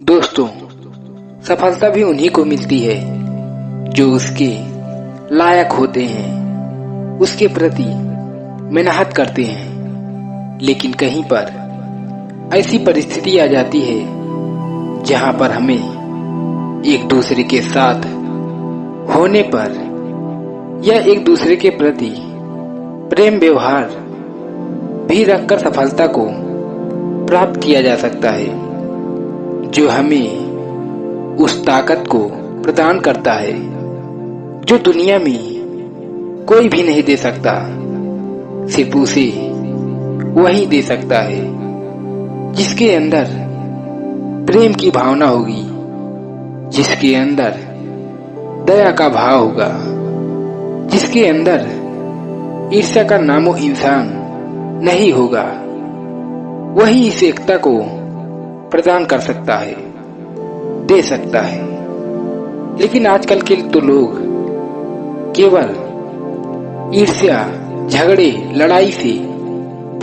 दोस्तों, सफलता भी उन्हीं को मिलती है जो उसके लायक होते हैं, उसके प्रति मेहनत करते हैं। लेकिन कहीं पर ऐसी परिस्थिति आ जाती है जहां पर हमें एक दूसरे के साथ होने पर या एक दूसरे के प्रति प्रेम व्यवहार भी रखकर सफलता को प्राप्त किया जा सकता है, जो हमें उस ताकत को प्रदान करता है जो दुनिया में कोई भी नहीं दे सकता, सिर्फ उसे वही दे सकता है जिसके अंदर प्रेम की भावना होगी, जिसके अंदर दया का भाव होगा, जिसके अंदर ईर्ष्या का नामो इंसान नहीं होगा। वही इस एकता को प्रदान कर सकता है, दे सकता है। लेकिन आजकल के तो लोग केवल ईर्ष्या, झगड़े, लड़ाई से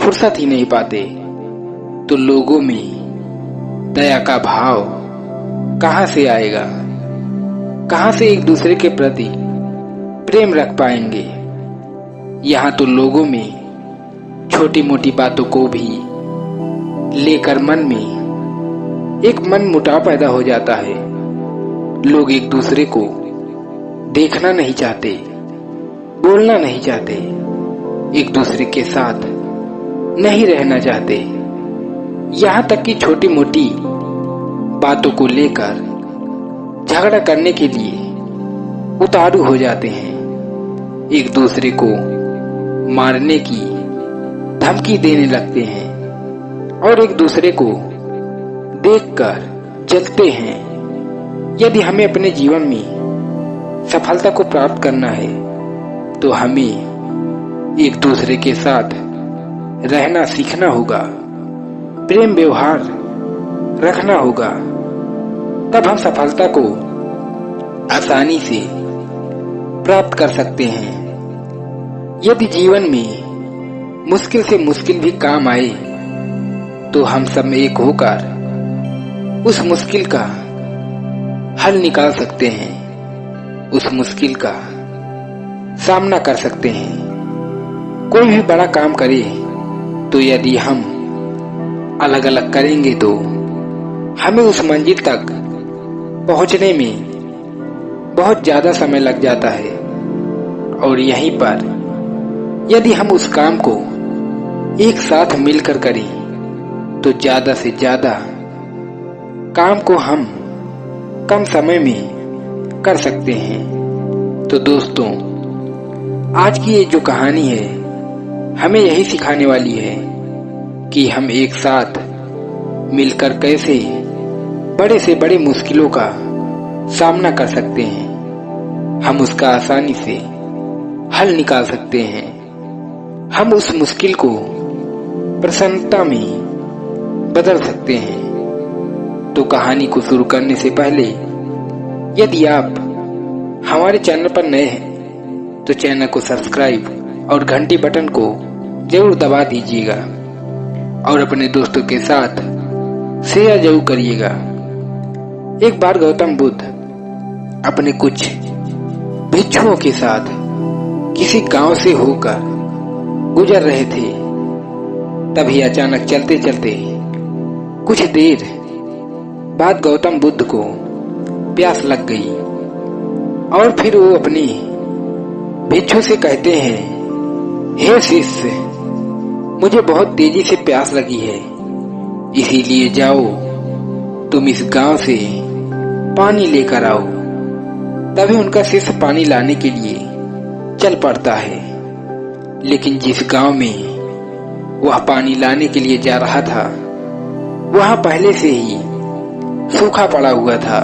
फुर्सत ही नहीं पाते, तो लोगों में दया का भाव कहां से आएगा? कहां से एक दूसरे के प्रति प्रेम रख पाएंगे? यहाँ तो लोगों में छोटी मोटी बातों को भी लेकर मन में एक मन मुटाव पैदा हो जाता है। लोग एक दूसरे को देखना नहीं चाहते, बोलना नहीं चाहते, एक दूसरे के साथ नहीं रहना चाहते। यहाँ तक कि छोटी मोटी बातों को लेकर झगड़ा करने के लिए उतारू हो जाते हैं, एक दूसरे को मारने की धमकी देने लगते हैं और एक दूसरे को देखकर जलते हैं। यदि हमें अपने जीवन में सफलता को प्राप्त करना है तो हमें एक दूसरे के साथ रहना सीखना होगा, प्रेम व्यवहार रखना होगा, तब हम सफलता को आसानी से प्राप्त कर सकते हैं। यदि जीवन में मुश्किल से मुश्किल भी काम आए तो हम सब एक होकर उस मुश्किल का हल निकाल सकते हैं, उस मुश्किल का सामना कर सकते हैं। कोई भी बड़ा काम करे तो यदि हम अलग अलग करेंगे तो हमें उस मंजिल तक पहुंचने में बहुत ज्यादा समय लग जाता है, और यहीं पर यदि हम उस काम को एक साथ मिलकर करें तो ज्यादा से ज्यादा काम को हम कम समय में कर सकते हैं। तो दोस्तों, आज की ये जो कहानी है हमें यही सिखाने वाली है कि हम एक साथ मिलकर कैसे बड़े से बड़े मुश्किलों का सामना कर सकते हैं, हम उसका आसानी से हल निकाल सकते हैं, हम उस मुश्किल को प्रसन्नता में बदल सकते हैं। तो कहानी को शुरू करने से पहले यदि आप हमारे चैनल पर नए हैं तो चैनल को सब्सक्राइब और घंटी बटन को जरूर दबा दीजिएगा और अपने दोस्तों के साथ शेयर जरूर करिएगा। एक बार गौतम बुद्ध अपने कुछ भिक्षुओं के साथ किसी गांव से होकर गुजर रहे थे। तभी अचानक चलते चलते कुछ देर बाद गौतम बुद्ध को प्यास लग गई और फिर वो अपनी भिक्षु से कहते हैं, हे शिष्य, मुझे बहुत तेजी से प्यास लगी है, इसीलिए जाओ तुम इस गांव से पानी लेकर आओ। तभी उनका शिष्य पानी लाने के लिए चल पड़ता है। लेकिन जिस गांव में वह पानी लाने के लिए जा रहा था वहां पहले से ही सूखा पड़ा हुआ था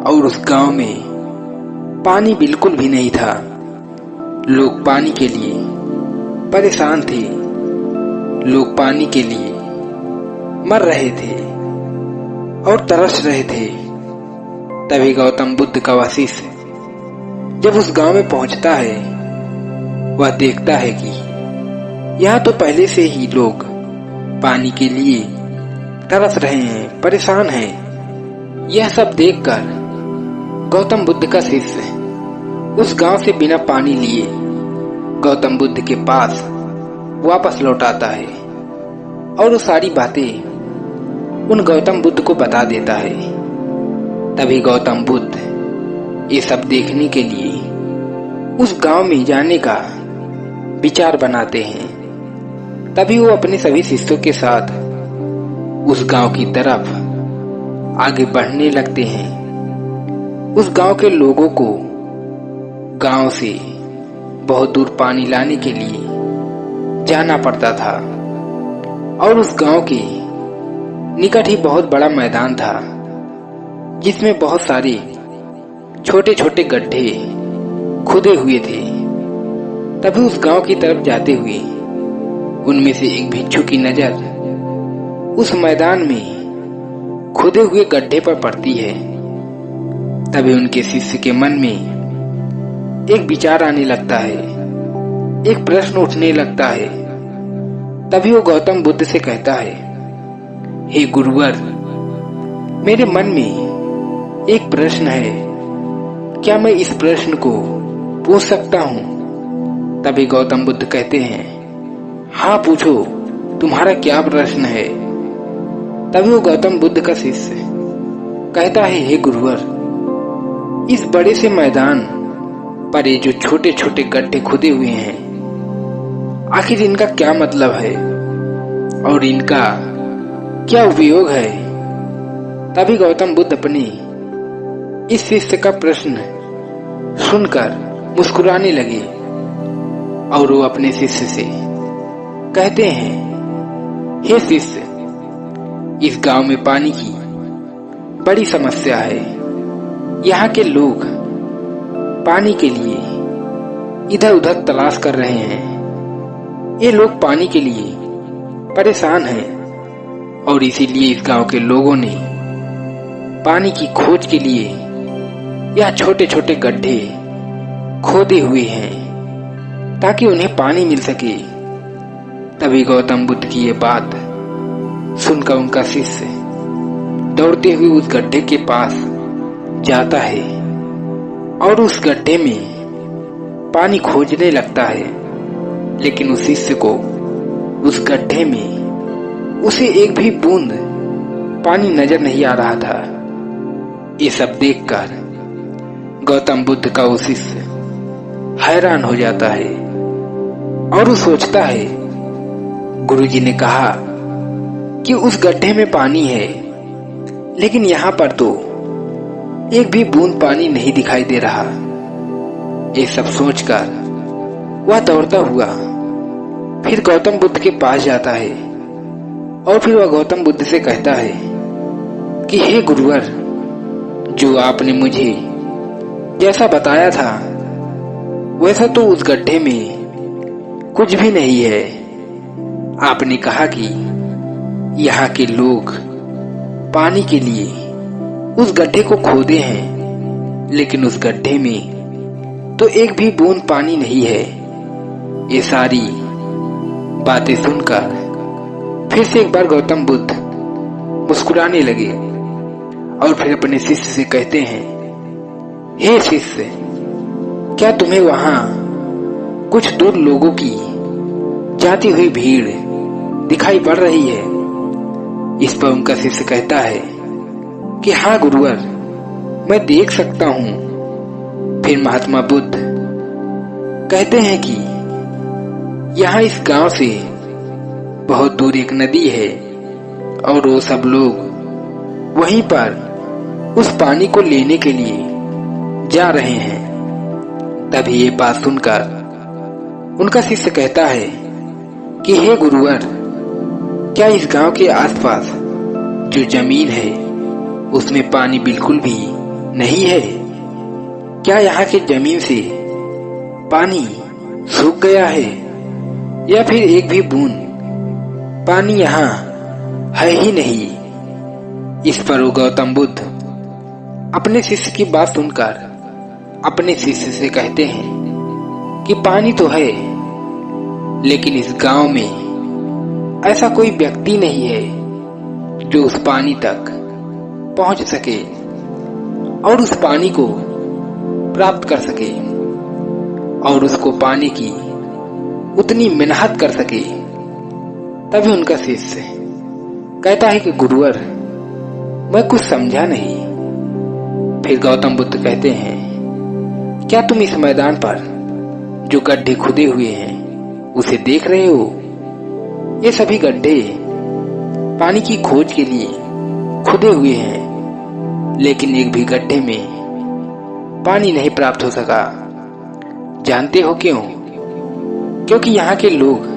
और उस गांव में पानी बिल्कुल भी नहीं था। लोग पानी के लिए परेशान थे, लोग पानी के लिए मर रहे थे और तरस रहे थे। तभी गौतम बुद्ध का वह शिष्य जब उस गांव में पहुंचता है, वह देखता है कि यहाँ तो पहले से ही लोग पानी के लिए तरस रहे हैं, परेशान हैं। यह सब देखकर गौतम बुद्ध का शिष्य उस गांव से बिना पानी लिए गौतम बुद्ध के पास वापस लौट आता है और वो सारी बातें उन गौतम बुद्ध को बता देता है। तभी गौतम बुद्ध ये सब देखने के लिए उस गांव में जाने का विचार बनाते हैं। तभी वो अपने सभी शिष्यों के साथ उस गांव की तरफ आगे बढ़ने लगते हैं। उस गांव के लोगों को गांव से बहुत दूर पानी लाने के लिए जाना पड़ता था और उस गांव के निकट ही बहुत बड़ा मैदान था जिसमें बहुत सारे छोटे छोटे गड्ढे खुदे हुए थे। तभी उस गांव की तरफ जाते हुए उनमें से एक भिक्षु की नजर उस मैदान में खुदे हुए गड्ढे पर पड़ती है। तभी उनके शिष्य के मन में एक विचार आने लगता है, एक प्रश्न उठने लगता है। तभी वो गौतम बुद्ध से कहता है, हे गुरुवर, मेरे मन में एक प्रश्न है, क्या मैं इस प्रश्न को पूछ सकता हूँ? तभी गौतम बुद्ध कहते हैं, हाँ पूछो, तुम्हारा क्या प्रश्न है? तभी वो गौतम बुद्ध का शिष्य कहता है, हे गुरुवर, इस बड़े से मैदान पर ये जो छोटे छोटे गड्ढे खुदे हुए हैं, आखिर इनका क्या मतलब है और इनका क्या उपयोग है? तभी गौतम बुद्ध अपने इस शिष्य का प्रश्न सुनकर मुस्कुराने लगे और वो अपने शिष्य से कहते हैं, हे शिष्य, इस गांव में पानी की बड़ी समस्या है। यहाँ के लोग पानी के लिए इधर उधर तलाश कर रहे हैं। ये लोग पानी के लिए परेशान हैं और इसीलिए इस गांव के लोगों ने पानी की खोज के लिए यह छोटे छोटे गड्ढे खोदे हुए हैं ताकि उन्हें पानी मिल सके। तभी गौतम बुद्ध की ये बात सुनकर उनका शिष्य दौड़ते हुए उस गड्ढे के पास जाता है और उस गड्ढे में पानी खोजने लगता है, लेकिन उस शिष्य को उस गड्ढे में उसे एक भी बूंद पानी नजर नहीं आ रहा था। ये सब देखकर गौतम बुद्ध का वो शिष्य हैरान हो जाता है और वो सोचता है, गुरुजी ने कहा कि उस गड्ढे में पानी है, लेकिन यहाँ पर तो एक भी बूंद पानी नहीं दिखाई दे रहा। ये सब सोचकर वह दौड़ता हुआ फिर गौतम बुद्ध के पास जाता है और फिर वह गौतम बुद्ध से कहता है कि हे गुरुवर, जो आपने मुझे जैसा बताया था वैसा तो उस गड्ढे में कुछ भी नहीं है। आपने कहा कि यहाँ के लोग पानी के लिए उस गड्ढे को खोदे हैं, लेकिन उस गड्ढे में तो एक भी बूंद पानी नहीं है। ये सारी बातें सुनकर फिर से एक बार गौतम बुद्ध मुस्कुराने लगे और फिर अपने शिष्य से कहते हैं, हे शिष्य, क्या तुम्हें वहां कुछ दूर लोगों की जाती हुई भीड़ दिखाई पड़ रही है? इस पर उनका शिष्य कहता है कि हाँ गुरुवर, मैं देख सकता हूँ। फिर महात्मा बुद्ध कहते हैं कि यहाँ इस गांव से बहुत दूर एक नदी है और वो सब लोग वहीं पर उस पानी को लेने के लिए जा रहे हैं। तभी ये बात सुनकर उनका शिष्य कहता है कि हे गुरुवर, क्या इस गांव के आसपास जो जमीन है उसमें पानी बिल्कुल भी नहीं है? क्या यहाँ की जमीन से पानी सूख गया है या फिर एक भी बूंद पानी यहाँ है ही नहीं? इस पर वो गौतम बुद्ध अपने शिष्य की बात सुनकर अपने शिष्य से कहते हैं कि पानी तो है, लेकिन इस गांव में ऐसा कोई व्यक्ति नहीं है जो उस पानी तक पहुंच सके। और उस पानी को प्राप्त कर सके और उसको पाने की उतनी मेहनत कर सके। तभी उनका शिष्य कहता है कि गुरुवर, मैं कुछ समझा नहीं। फिर गौतम बुद्ध कहते हैं, क्या तुम इस मैदान पर जो गड्ढे खुदे हुए हैं उसे देख रहे हो? ये सभी गड्ढे पानी की खोज के लिए खुदे हुए हैं, लेकिन एक भी गड्ढे में पानी नहीं प्राप्त हो सका। जानते हो क्यों? क्योंकि यहाँ के लोग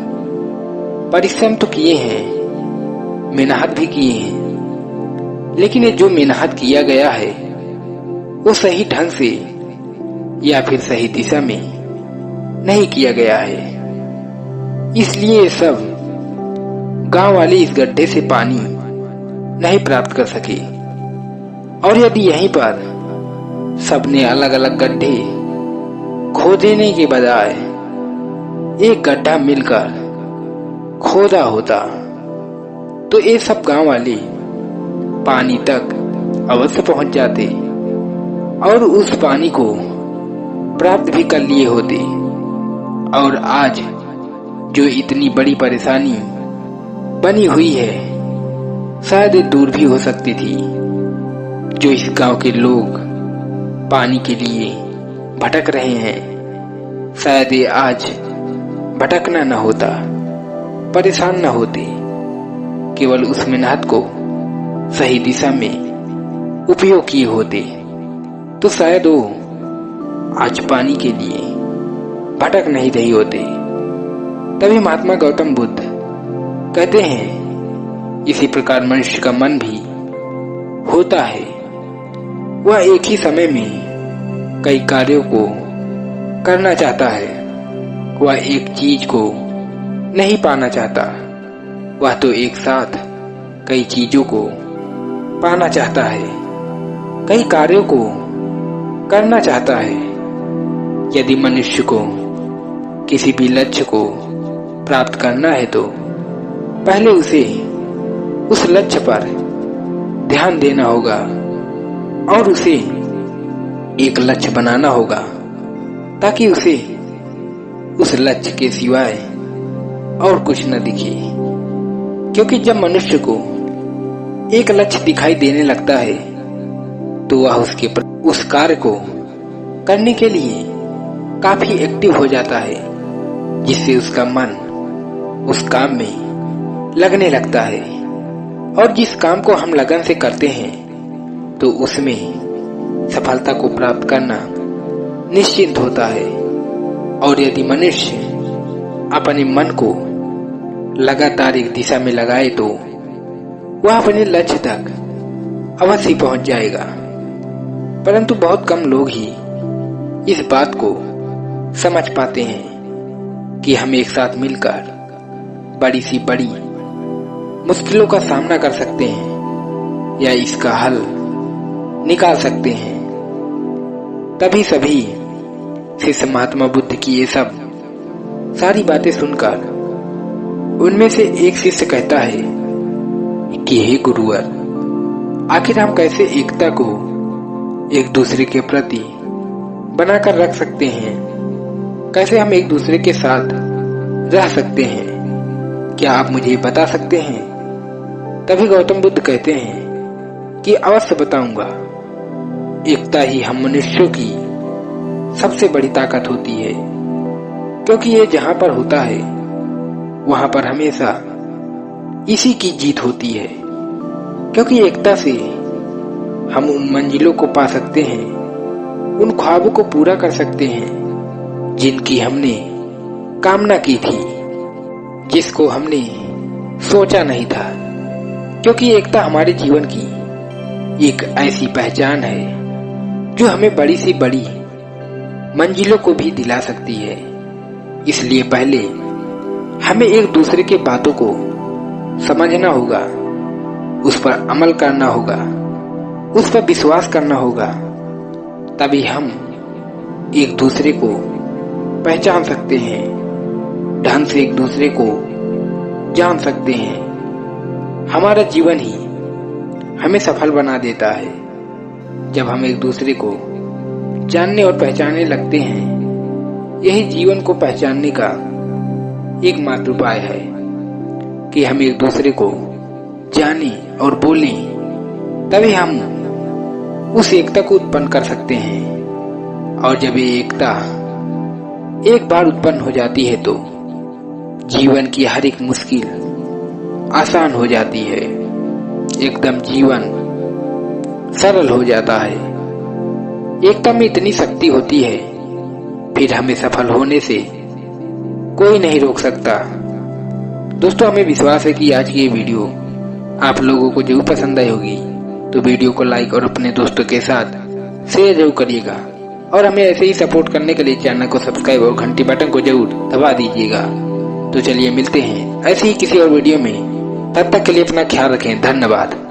परिश्रम तो किए हैं, मेहनत भी किए हैं, लेकिन ये जो मेहनत किया गया है वो सही ढंग से या फिर सही दिशा में नहीं किया गया है। इसलिए ये सब गांव वाले इस गड्ढे से पानी नहीं प्राप्त कर सके। और यदि यहीं पर सबने अलग अलग गड्ढे खोदने के बजाय एक गड्ढा मिलकर खोदा होता तो ये सब गांव वाले पानी तक अवश्य पहुंच जाते और उस पानी को प्राप्त भी कर लिए होते। और आज जो इतनी बड़ी परेशानी बनी हुई है, शायद ये दूर भी हो सकती थी। जो इस गांव के लोग पानी के लिए भटक रहे हैं, शायद ये आज भटकना न होता, परेशान न होते, केवल उस मेहनत को सही दिशा में उपयोग किए होते तो शायद वो आज पानी के लिए भटक नहीं रही होते। तभी महात्मा गौतम बुद्ध कहते हैं, इसी प्रकार मनुष्य का मन भी होता है। वह एक ही समय में कई कार्यों को करना चाहता है। वह एक चीज को नहीं पाना चाहता, वह तो एक साथ कई चीजों को पाना चाहता है, कई कार्यों को करना चाहता है। यदि मनुष्य को किसी भी लक्ष्य को प्राप्त करना है तो पहले उसे उस लक्ष्य पर ध्यान देना होगा और उसे एक लक्ष्य बनाना होगा, ताकि उसे उस लक्ष्य के सिवाय और कुछ न दिखे। क्योंकि जब मनुष्य को एक लक्ष्य दिखाई देने लगता है तो वह उस कार्य को करने के लिए काफी एक्टिव हो जाता है, जिससे उसका मन उस काम में लगने लगता है। और जिस काम को हम लगन से करते हैं तो उसमें सफलता को प्राप्त करना निश्चित होता है। और यदि मनुष्य अपने मन को लगातार एक दिशा में लगाए तो वह अपने लक्ष्य तक अवश्य पहुंच जाएगा। परंतु बहुत कम लोग ही इस बात को समझ पाते हैं कि हम एक साथ मिलकर बड़ी सी बड़ी मुश्किलों का सामना कर सकते हैं या इसका हल निकाल सकते हैं। तभी सभी शिष्य महात्मा बुद्ध की ये सब सारी बातें सुनकर उनमें से एक शिष्य कहता है कि हे गुरुवर, आखिर हम कैसे एकता को एक दूसरे के प्रति बनाकर रख सकते हैं? कैसे हम एक दूसरे के साथ रह सकते हैं? क्या आप मुझे बता सकते हैं? तभी गौतम बुद्ध कहते हैं कि अवश्य बताऊंगा। एकता ही हम मनुष्यों की सबसे बड़ी ताकत होती है, क्योंकि ये जहां पर होता है वहां पर हमेशा इसी की जीत होती है। क्योंकि एकता से हम उन मंजिलों को पा सकते हैं, उन ख्वाबों को पूरा कर सकते हैं जिनकी हमने कामना की थी, जिसको हमने सोचा नहीं था। क्योंकि एकता हमारे जीवन की एक ऐसी पहचान है जो हमें बड़ी से बड़ी मंजिलों को भी दिला सकती है। इसलिए पहले हमें एक दूसरे के बातों को समझना होगा, उस पर अमल करना होगा, उस पर विश्वास करना होगा। तभी हम एक दूसरे को पहचान सकते हैं, ढंग से एक दूसरे को जान सकते हैं। हमारा जीवन ही हमें सफल बना देता है। जब हम एक दूसरे को जानने और पहचानने लगते हैं, यही जीवन को पहचानने का एकमात्र उपाय है कि हम एक दूसरे को जानें और बोलें। तभी हम उस एकता को उत्पन्न कर सकते हैं। और जब ये एकता एक बार उत्पन्न हो जाती है तो जीवन की हर एक मुश्किल आसान हो जाती है, एकदम जीवन सरल हो जाता है। एकता में इतनी शक्ति होती है, फिर हमें सफल होने से कोई नहीं रोक सकता। दोस्तों, हमें विश्वास है कि आज की ये वीडियो आप लोगों को जरूर पसंद आई होगी, तो वीडियो को लाइक और अपने दोस्तों के साथ शेयर जरूर करिएगा। और हमें ऐसे ही सपोर्ट करने के लिए चैनल को सब्सक्राइब और घंटी बटन को जरूर दबा दीजिएगा। तो चलिए मिलते हैं ऐसे ही किसी और वीडियो में, तब तक के लिए अपना ख्याल रखें। धन्यवाद।